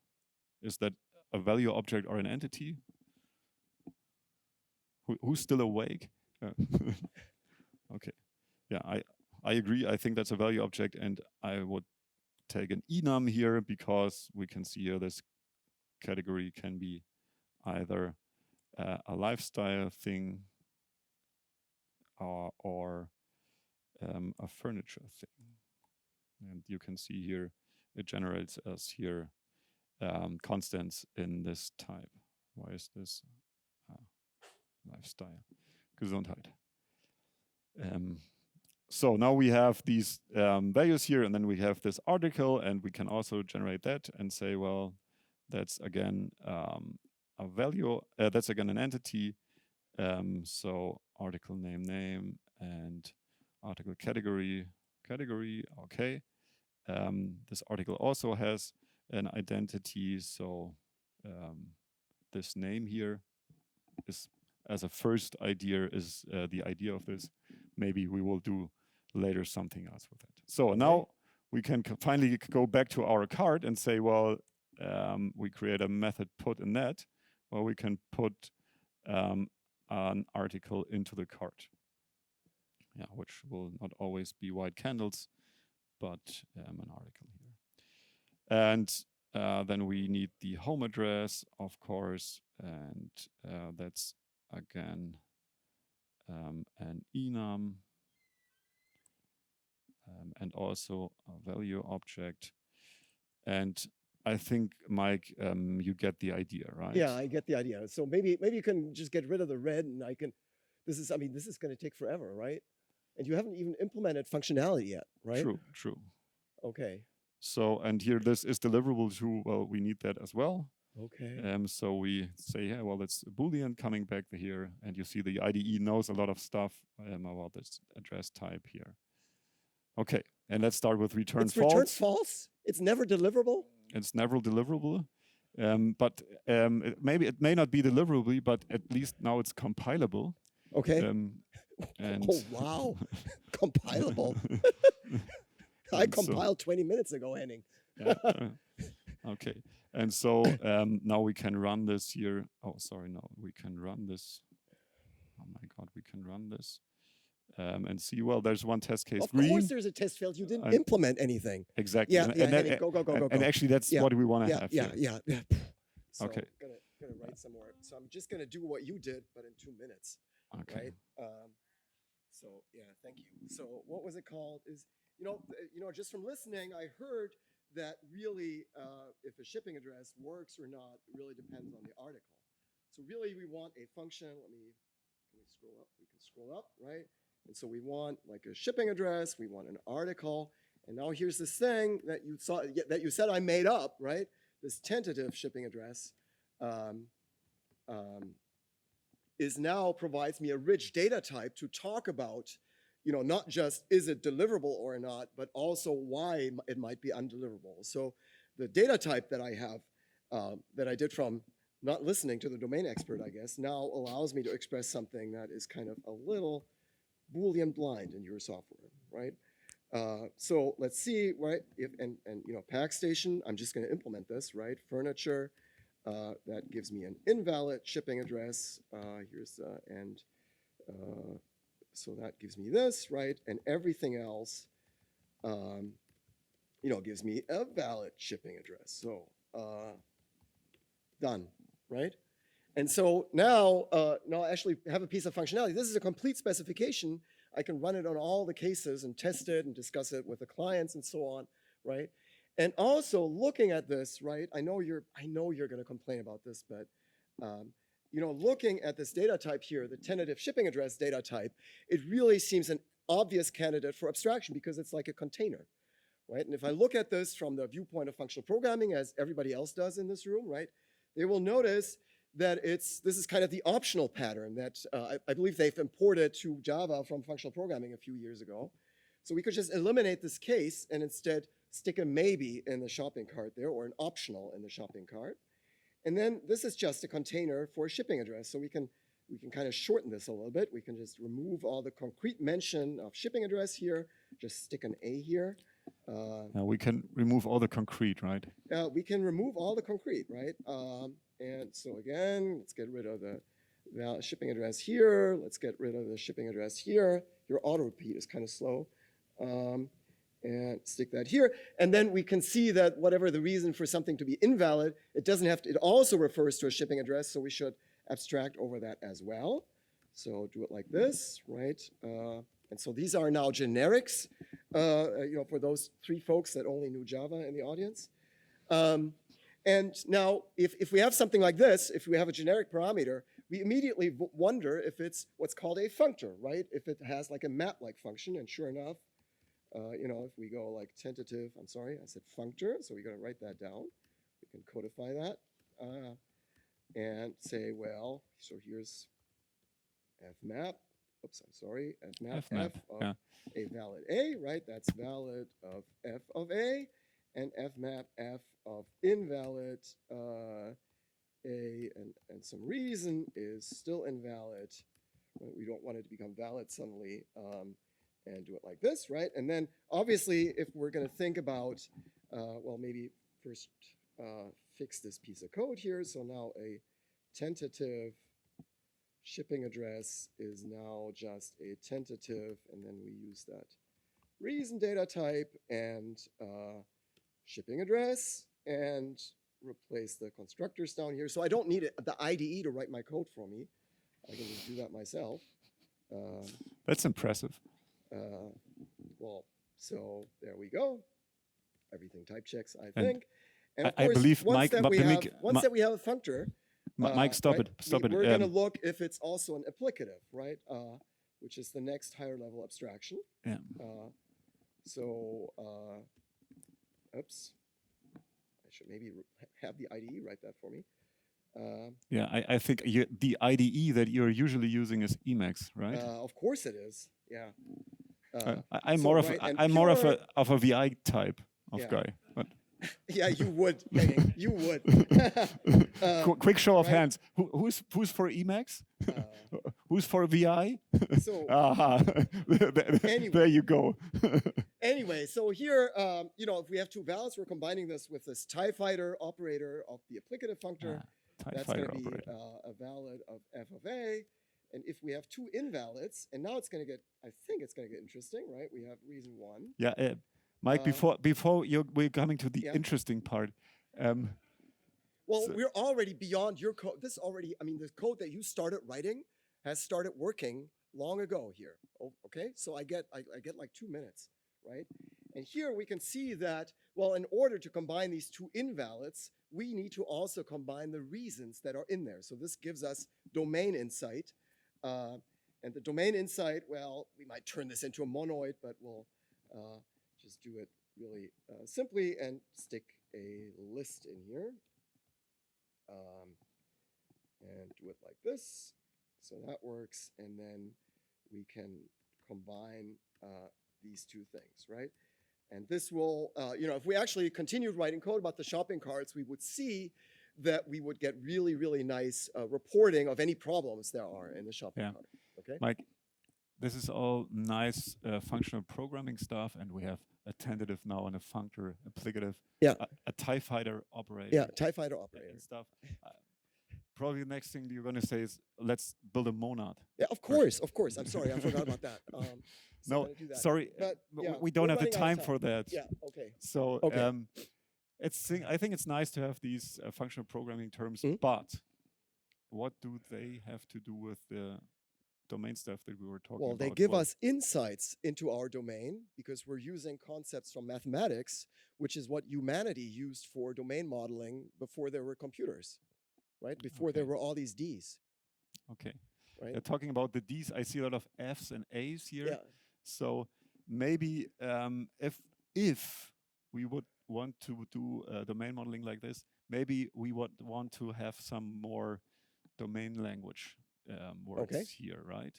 [SPEAKER 2] is that a value object or an entity? Who's still awake? Okay. Yeah, I agree. I think that's a value object, and I would take an enum here because we can see here this category can be either a lifestyle thing or a furniture thing. And you can see here it generates us here constants in this type. Why is this lifestyle? Gesundheit. So now we have these values here, and then we have this article, and we can also generate that and say, well, that's again a value, that's again an entity. So article name, and article category, okay. This article also has an identity, so this name here is, as a first idea, is the idea of this. Maybe we will do later something else with it. So now we can finally go back to our card and say, well, we create a method put in that, where we can put an article into the card. Yeah, which will not always be white candles, but an article here. And then we need the home address, of course, and that's again an enum, and also a value object. And I think, Mike, you get the idea, right?
[SPEAKER 1] Yeah, I get the idea. So maybe you can just get rid of the red, and this is going to take forever, right? And you haven't even implemented functionality yet, right?
[SPEAKER 2] True.
[SPEAKER 1] Okay.
[SPEAKER 2] So, and here this is deliverable too. Well, we need that as well.
[SPEAKER 1] Okay.
[SPEAKER 2] So we say, yeah, well, it's a Boolean coming back here, and you see the IDE knows a lot of stuff about this address type here. Okay, and let's start with return
[SPEAKER 1] It's
[SPEAKER 2] false.
[SPEAKER 1] returned false. It's never deliverable.
[SPEAKER 2] It's never deliverable. But it may not be deliverable, but at least now it's compilable.
[SPEAKER 1] Okay.
[SPEAKER 2] And
[SPEAKER 1] Oh wow, compilable. I compiled 20 minutes ago, Henning.
[SPEAKER 2] Yeah, okay, and so now we can run this here. Oh, sorry, no, we can run this. Oh my God, we can run this and see. Well, there's one test case.
[SPEAKER 1] Of
[SPEAKER 2] green.
[SPEAKER 1] course, there's a test field. You didn't implement anything.
[SPEAKER 2] Exactly.
[SPEAKER 1] Yeah, Henning, go.
[SPEAKER 2] And actually, that's what we want to have.
[SPEAKER 1] Yeah. So
[SPEAKER 2] Okay.
[SPEAKER 1] I'm gonna write some more. So I'm just gonna do what you did, but in 2 minutes.
[SPEAKER 2] Okay.
[SPEAKER 1] Right. So yeah, thank you. So what was it called? Is just from listening, I heard that really, if a shipping address works or not, really depends on the article. So really, we want a function. Can we scroll up? We can scroll up, right? And so we want like a shipping address. We want an article. And now here's this thing that you said I made up, right? This tentative shipping address is now provides me a rich data type to talk about, not just is it deliverable or not, but also why it might be undeliverable. So the data type that I have, that I did from not listening to the domain expert, I guess, now allows me to express something that is kind of a little Boolean blind in your software, right? So let's see, right? Pack station, I'm just going to implement this, right? Furniture, that gives me an invalid shipping address. So that gives me this, right? And everything else, gives me a valid shipping address. So done, right? And so now I actually have a piece of functionality. This is a complete specification. I can run it on all the cases and test it and discuss it with the clients and so on, right? And also looking at this, right? I know you're going to complain about this, but looking at this data type here, the tentative shipping address data type, it really seems an obvious candidate for abstraction because it's like a container, right? And if I look at this from the viewpoint of functional programming, as everybody else does in this room, right? They will notice that this is kind of the optional pattern that I believe they've imported to Java from functional programming a few years ago. So we could just eliminate this case and instead stick a maybe in the shopping cart there, or an optional in the shopping cart. And then this is just a container for a shipping address. So we can kind of shorten this a little bit. We can just remove all the concrete mention of shipping address here, just stick an A here.
[SPEAKER 2] Now we can remove all the concrete, right?
[SPEAKER 1] We can remove all the concrete, right? And so again, let's get rid of the shipping address here. Let's get rid of the shipping address here. Your auto repeat is kind of slow. And stick that here. And then we can see that whatever the reason for something to be invalid, it also refers to a shipping address, so we should abstract over that as well. So do it like this, right? And so these are now generics, for those 3 folks that only knew Java in the audience. And now, if we have something like this, if we have a generic parameter, we immediately wonder if it's what's called a functor, right? If it has like a map-like function, and sure enough, if we go like tentative, I'm sorry, I said functor, so we're going to write that down. We can codify that and say, well, so here's fmap. Oops, I'm sorry, fmap f of a valid a, right? That's valid of f of a, and fmap f of invalid a, and some reason is still invalid. We don't want it to become valid suddenly. And do it like this, right? And then obviously, if we're going to think about, maybe first fix this piece of code here. So now a tentative shipping address is now just a tentative, and then we use that reason data type and shipping address, and replace the constructors down here. So I don't need the IDE to write my code for me. I can just do that myself.
[SPEAKER 2] That's impressive.
[SPEAKER 1] So there we go. Everything type checks, I think. And of
[SPEAKER 2] I
[SPEAKER 1] course,
[SPEAKER 2] believe
[SPEAKER 1] once
[SPEAKER 2] Mike,
[SPEAKER 1] that we have a functor,
[SPEAKER 2] Mike, stop
[SPEAKER 1] right,
[SPEAKER 2] it, stop it.
[SPEAKER 1] We're going to look if it's also an applicative, right? Which is the next higher level abstraction.
[SPEAKER 2] Yeah.
[SPEAKER 1] Oops. I should maybe have the IDE write that for me.
[SPEAKER 2] I think the IDE that you're usually using is Emacs, right?
[SPEAKER 1] Of course it is, yeah.
[SPEAKER 2] I'm
[SPEAKER 1] so,
[SPEAKER 2] more
[SPEAKER 1] right, and
[SPEAKER 2] I'm more
[SPEAKER 1] pure-
[SPEAKER 2] of a VI type of
[SPEAKER 1] Yeah.
[SPEAKER 2] guy. But
[SPEAKER 1] Yeah, you would, Henning, you would.
[SPEAKER 2] quick show of
[SPEAKER 1] right.
[SPEAKER 2] hands. Who's for Emacs? Who's for VI?
[SPEAKER 1] So
[SPEAKER 2] Aha.
[SPEAKER 1] Anyway.
[SPEAKER 2] There you go.
[SPEAKER 1] anyway, so here, if we have two valence, we're combining this with this TIE fighter operator of the applicative functor.
[SPEAKER 2] TIE
[SPEAKER 1] That's
[SPEAKER 2] fighter
[SPEAKER 1] going to be
[SPEAKER 2] operator.
[SPEAKER 1] a valid of f of a. And if we have two invalids, and now it's going to get, I think it's going to get interesting, right? We have reason one.
[SPEAKER 2] Yeah, Mike. Before we're coming to the
[SPEAKER 1] Yeah.
[SPEAKER 2] interesting part.
[SPEAKER 1] Well,
[SPEAKER 2] So-
[SPEAKER 1] we're already beyond your code. This already, I mean, the code that you started writing has started working long ago here. Okay, so I get like 2 minutes, right? And here we can see that, well, in order to combine these two invalids, we need to also combine the reasons that are in there. So this gives us domain insight. And the domain insight, well, we might turn this into a monoid, but we'll just do it really simply and stick a list in here. And do it like this. So that works. And then we can combine these two things, right? And this will, if we actually continued writing code about the shopping carts, we would see that we would get really, really nice reporting of any problems there are in the shopping
[SPEAKER 2] Yeah.
[SPEAKER 1] cart. Okay.
[SPEAKER 2] Mike, this is all nice functional programming stuff, and we have a tentative now and a functor, applicative,
[SPEAKER 1] Yeah.
[SPEAKER 2] a TIE fighter operator.
[SPEAKER 1] Yeah, TIE fighter operator.
[SPEAKER 2] And stuff. Probably the next thing you're going to say is, let's build a monad.
[SPEAKER 1] Yeah, of course. I'm sorry, I forgot about that. So I'm
[SPEAKER 2] No,
[SPEAKER 1] gonna do that.
[SPEAKER 2] sorry,
[SPEAKER 1] But, yeah,
[SPEAKER 2] we don't
[SPEAKER 1] we're
[SPEAKER 2] have the
[SPEAKER 1] running out of
[SPEAKER 2] time for that.
[SPEAKER 1] Yeah. Okay.
[SPEAKER 2] So
[SPEAKER 1] Okay.
[SPEAKER 2] I think it's nice to have these functional programming terms,
[SPEAKER 1] Mhm.
[SPEAKER 2] but what do they have to do with the domain stuff that we were talking
[SPEAKER 1] Well,
[SPEAKER 2] about?
[SPEAKER 1] they give us insights into our domain because we're using concepts from mathematics, which is what humanity used for domain modeling before there were computers, right? Before there
[SPEAKER 2] Okay.
[SPEAKER 1] were all these Ds,
[SPEAKER 2] Okay.
[SPEAKER 1] right?
[SPEAKER 2] Talking about the Ds, I see a lot of Fs and As here.
[SPEAKER 1] Yeah.
[SPEAKER 2] So maybe if we would want to do domain modeling like this, maybe we would want to have some more domain language words here, right?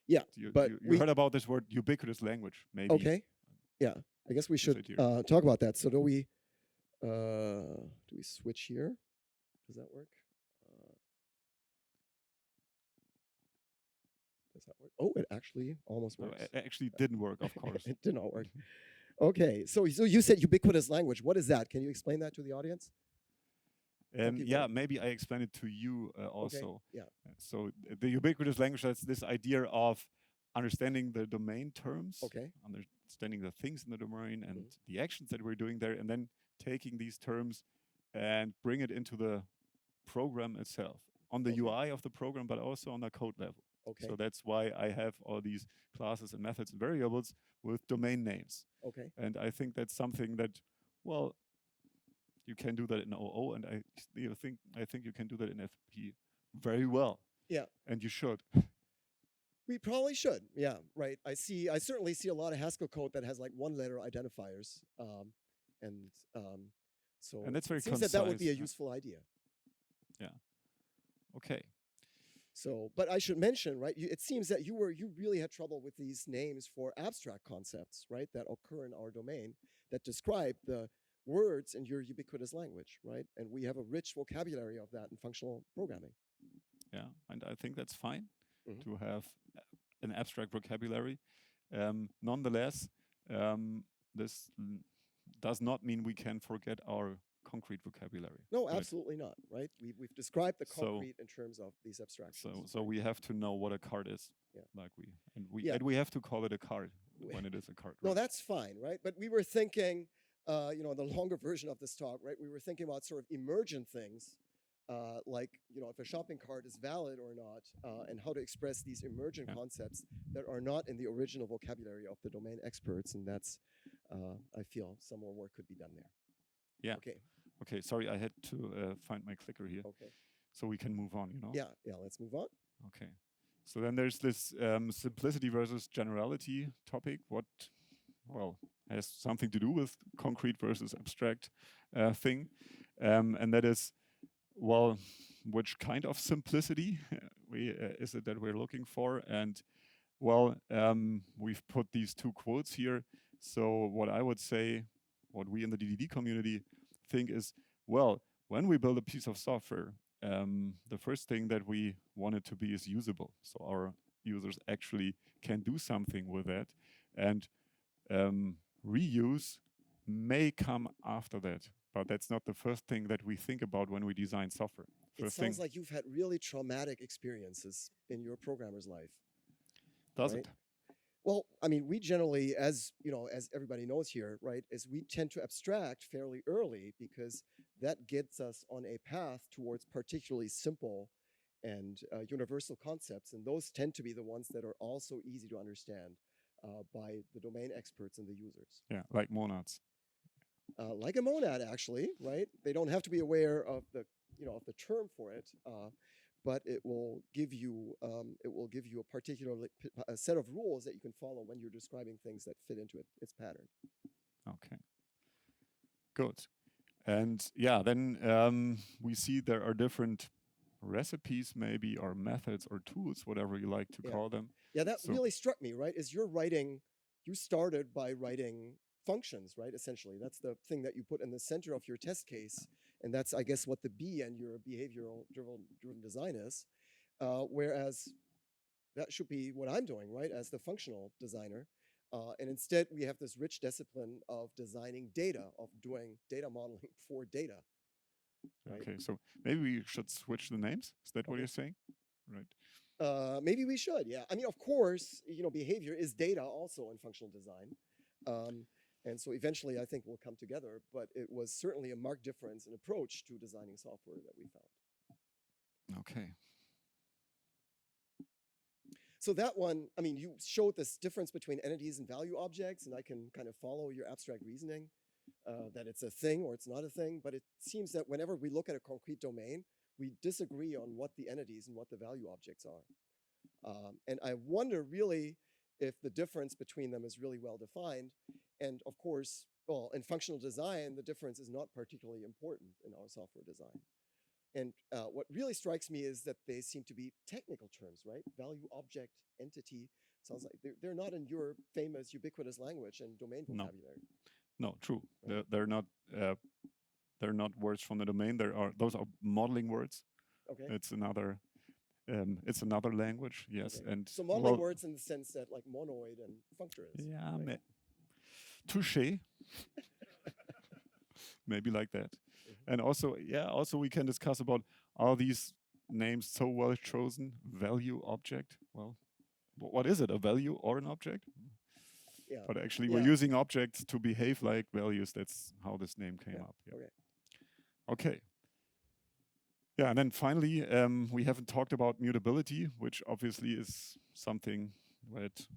[SPEAKER 1] Yeah,
[SPEAKER 2] You
[SPEAKER 1] but
[SPEAKER 2] you heard about this word ubiquitous language, maybe.
[SPEAKER 1] Okay. Yeah. I guess we should
[SPEAKER 2] idea.
[SPEAKER 1] talk about that. So do we switch here? Does that work? Does that work? Oh, it actually almost
[SPEAKER 2] No,
[SPEAKER 1] works.
[SPEAKER 2] it actually didn't work, of course.
[SPEAKER 1] It did not work. Okay, so you said ubiquitous language. What is that? Can you explain that to the audience? keep
[SPEAKER 2] Yeah,
[SPEAKER 1] going.
[SPEAKER 2] maybe I explain it to you also.
[SPEAKER 1] Yeah.
[SPEAKER 2] So the ubiquitous language, that's this idea of understanding the domain terms,
[SPEAKER 1] Okay.
[SPEAKER 2] understanding the things in the domain and
[SPEAKER 1] Mhm.
[SPEAKER 2] the actions that we're doing there, and then taking these terms and bring it into the program itself, on the
[SPEAKER 1] Okay.
[SPEAKER 2] UI of the program, but also on the code level.
[SPEAKER 1] Okay.
[SPEAKER 2] So that's why I have all these classes and methods and variables with domain names.
[SPEAKER 1] Okay.
[SPEAKER 2] And I think that's something that, well, you can do that in OO, and I think you can do that in FP very well.
[SPEAKER 1] Yeah.
[SPEAKER 2] And you should.
[SPEAKER 1] We probably should. Yeah. Right. I certainly see a lot of Haskell code that has like one-letter identifiers, so
[SPEAKER 2] And that's very
[SPEAKER 1] it seems that would be a
[SPEAKER 2] concise.
[SPEAKER 1] useful idea.
[SPEAKER 2] Okay.
[SPEAKER 1] So, but I should mention, right? It seems that you really had trouble with these names for abstract concepts, right? That occur in our domain that describe the words in your ubiquitous language, right? And we have a rich vocabulary of that in functional programming.
[SPEAKER 2] Yeah, and I think that's fine
[SPEAKER 1] Mhm.
[SPEAKER 2] to have an abstract vocabulary. Nonetheless, this does not mean we can forget our concrete vocabulary.
[SPEAKER 1] No,
[SPEAKER 2] right?
[SPEAKER 1] absolutely not, right? We've described the
[SPEAKER 2] So-
[SPEAKER 1] concrete in terms of these abstractions.
[SPEAKER 2] So we have to know what a card is.
[SPEAKER 1] Yeah.
[SPEAKER 2] Like
[SPEAKER 1] Yeah.
[SPEAKER 2] and we have to call it a card when it is a card.
[SPEAKER 1] No,
[SPEAKER 2] right?
[SPEAKER 1] that's fine, right? But we were thinking, the longer version of this talk, right? We were thinking about sort of emergent things, like, if a shopping cart is valid or not, and how to express these emergent
[SPEAKER 2] Yeah.
[SPEAKER 1] concepts that are not in the original vocabulary of the domain experts. And that's, I feel some more work could be done there.
[SPEAKER 2] Yeah.
[SPEAKER 1] Okay.
[SPEAKER 2] Okay, sorry, I had to find my clicker here,
[SPEAKER 1] Okay.
[SPEAKER 2] so we can move on.
[SPEAKER 1] Yeah. Let's move on.
[SPEAKER 2] Okay. So then there's this simplicity versus generality topic. What, has something to do with concrete versus abstract thing, and that is, which kind of simplicity is it that we're looking for? And Well, we've put these two quotes here. So what I would say, what we in the DDD community think is, well, when we build a piece of software, the first thing that we want it to be is usable. So our users actually can do something with that. And reuse may come after that. But that's not the first thing that we think about when we design software.
[SPEAKER 1] It sounds like you've had really traumatic experiences in your programmer's life.
[SPEAKER 2] Does
[SPEAKER 1] right?
[SPEAKER 2] it?
[SPEAKER 1] Well, I mean, we generally, as you know, as everybody knows here, right, is we tend to abstract fairly early because that gets us on a path towards particularly simple and universal concepts, and those tend to be the ones that are also easy to understand by the domain experts and the users.
[SPEAKER 2] Yeah, like monads.
[SPEAKER 1] Like a monad, actually, right? They don't have to be aware of the, of the term for it, but it will give you a particular set of rules that you can follow when you're describing things that fit into its pattern.
[SPEAKER 2] Okay, good. And yeah, then we see there are different recipes maybe, or methods or tools, whatever you like to call them.
[SPEAKER 1] Yeah, that really struck me, right? Is you started by writing functions, right? Essentially, that's the thing that you put in the center of your test case. And that's, I guess, what the B in your behavioral driven design is. Whereas that should be what I'm doing, right, as the functional designer. And instead, we have this rich discipline of designing data, of doing data modeling for data.
[SPEAKER 2] Right? Okay, so maybe we should switch the names. Is that what you're saying? Right.
[SPEAKER 1] Maybe we should, yeah. I mean, of course, behavior is data also in functional design. And so eventually, I think we'll come together. But it was certainly a marked difference in approach to designing software that we found.
[SPEAKER 2] Okay.
[SPEAKER 1] So that one, I mean, you showed this difference between entities and value objects, and I can kind of follow your abstract reasoning that it's a thing or it's not a thing. But it seems that whenever we look at a concrete domain, we disagree on what the entities and what the value objects are. And I wonder really if the difference between them is really well defined. And of course, well, in functional design, the difference is not particularly important in our software design. And what really strikes me is that they seem to be technical terms, right? Value, object, entity. Sounds like they're not in your famous ubiquitous language and domain vocabulary.
[SPEAKER 2] No, true. Right? They're not words from the domain. Those are modeling words.
[SPEAKER 1] Okay.
[SPEAKER 2] It's another language. Yes.
[SPEAKER 1] Okay.
[SPEAKER 2] And
[SPEAKER 1] so modeling words in the sense that like monoid and functor is.
[SPEAKER 2] Yeah.
[SPEAKER 1] Right?
[SPEAKER 2] Touché. Maybe like that. And also we can discuss about, are these names so well chosen? Value, object. Well, what is it? A value or an object?
[SPEAKER 1] Yeah.
[SPEAKER 2] But actually, we're using objects to behave like values. That's how this name came up. Yeah. Okay. Yeah, and then finally, we haven't talked about mutability, which obviously is something that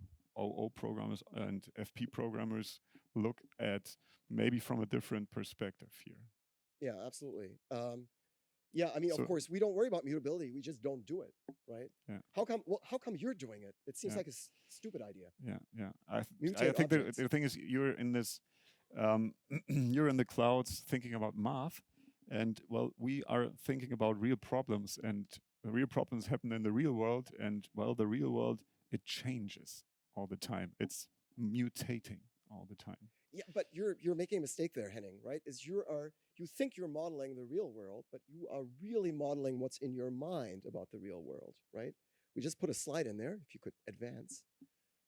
[SPEAKER 2] OO programmers and FP programmers look at maybe from a different perspective here.
[SPEAKER 1] Yeah, absolutely. Yeah, I mean, of course, we don't worry about mutability. We just don't do it, right?
[SPEAKER 2] Yeah.
[SPEAKER 1] How come you're doing it? It seems like a stupid idea.
[SPEAKER 2] Yeah. I think the thing is, you're in this, you're in the clouds thinking about math, and well, we are thinking about real problems, and the real problems happen in the real world, and well, the real world, it changes all the time. It's mutating all the time.
[SPEAKER 1] Yeah, but you're making a mistake there, Henning, right? You think you're modeling the real world, but you are really modeling what's in your mind about the real world, right? We just put a slide in there, if you could advance,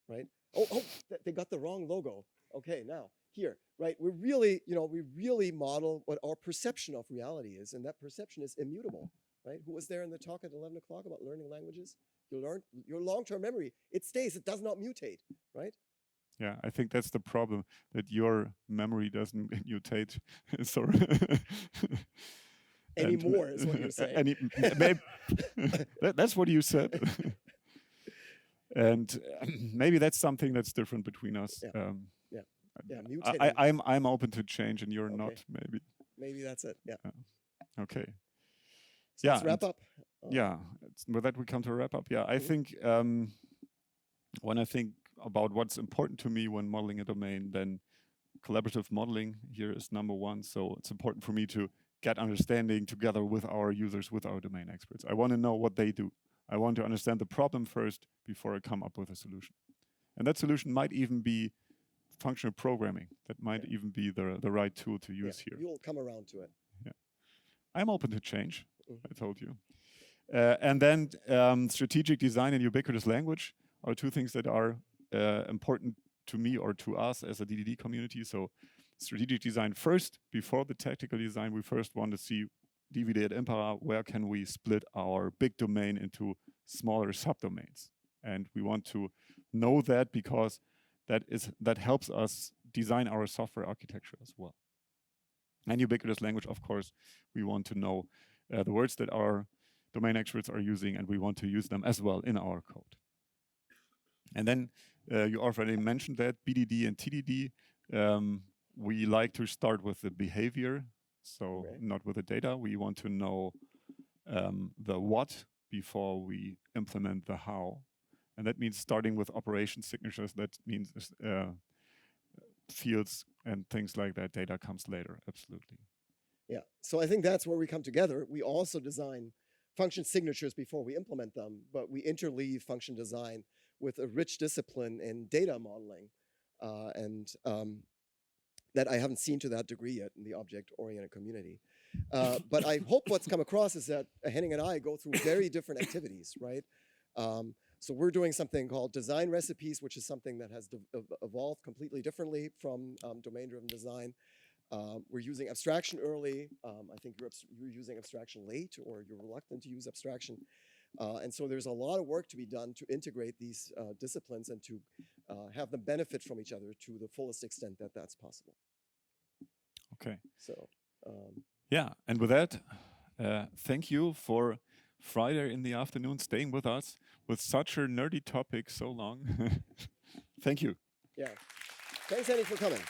[SPEAKER 1] right? Oh, they got the wrong logo. Okay, now here, right? We really model what our perception of reality is, and that perception is immutable, right? Who was there in the talk at 11 o'clock about learning languages? Your long-term memory, it stays, it does not mutate, right?
[SPEAKER 2] Yeah, I think that's the problem, that your memory doesn't mutate. So
[SPEAKER 1] anymore is what you're saying.
[SPEAKER 2] That's what you said. And maybe that's something that's different between us.
[SPEAKER 1] Yeah.
[SPEAKER 2] I'm open to change, and you're not.
[SPEAKER 1] Maybe that's it. Yeah.
[SPEAKER 2] Okay.
[SPEAKER 1] So let's wrap up.
[SPEAKER 2] With that we come to a wrap up. Yeah, I think when I think about what's important to me when modeling a domain, then collaborative modeling here is number one. So it's important for me to get understanding together with our users, with our domain experts. I want to know what they do. I want to understand the problem first before I come up with a solution. And that solution might even be functional programming. That might even be the right tool to use here.
[SPEAKER 1] You'll come around to it.
[SPEAKER 2] Yeah. I'm open to change,
[SPEAKER 1] Mm-hmm.
[SPEAKER 2] I told you. And then strategic design and ubiquitous language are two things that are important to me or to us as a DDD community. So strategic design first, before the tactical design, we first want to see DDD and Impera, where can we split our big domain into smaller subdomains? And we want to know that because that helps us design our software architecture as well. And ubiquitous language, of course, we want to know the words that our domain experts are using, and we want to use them as well in our code. And then you already mentioned that BDD and TDD, we like to start with the behavior, so not with the data. We want to know the what before we implement the how. And that means starting with operation signatures. That means fields and things like that. Data comes later, absolutely.
[SPEAKER 1] Yeah, so I think that's where we come together. We also design function signatures before we implement them, but we interleave function design with a rich discipline in data modeling. That I haven't seen to that degree yet in the object-oriented community. But I hope what's come across is that Henning and I go through very different activities, right? So we're doing something called design recipes, which is something that has evolved completely differently from domain-driven design. We're using abstraction early. I think you're using abstraction late, or you're reluctant to use abstraction. And so there's a lot of work to be done to integrate these disciplines and to have them benefit from each other to the fullest extent that that's possible.
[SPEAKER 2] Okay.
[SPEAKER 1] So.
[SPEAKER 2] Yeah, and with that, thank you for Friday in the afternoon staying with us with such a nerdy topic so long. Thank you.
[SPEAKER 1] Yeah. Thanks, Henning, for coming.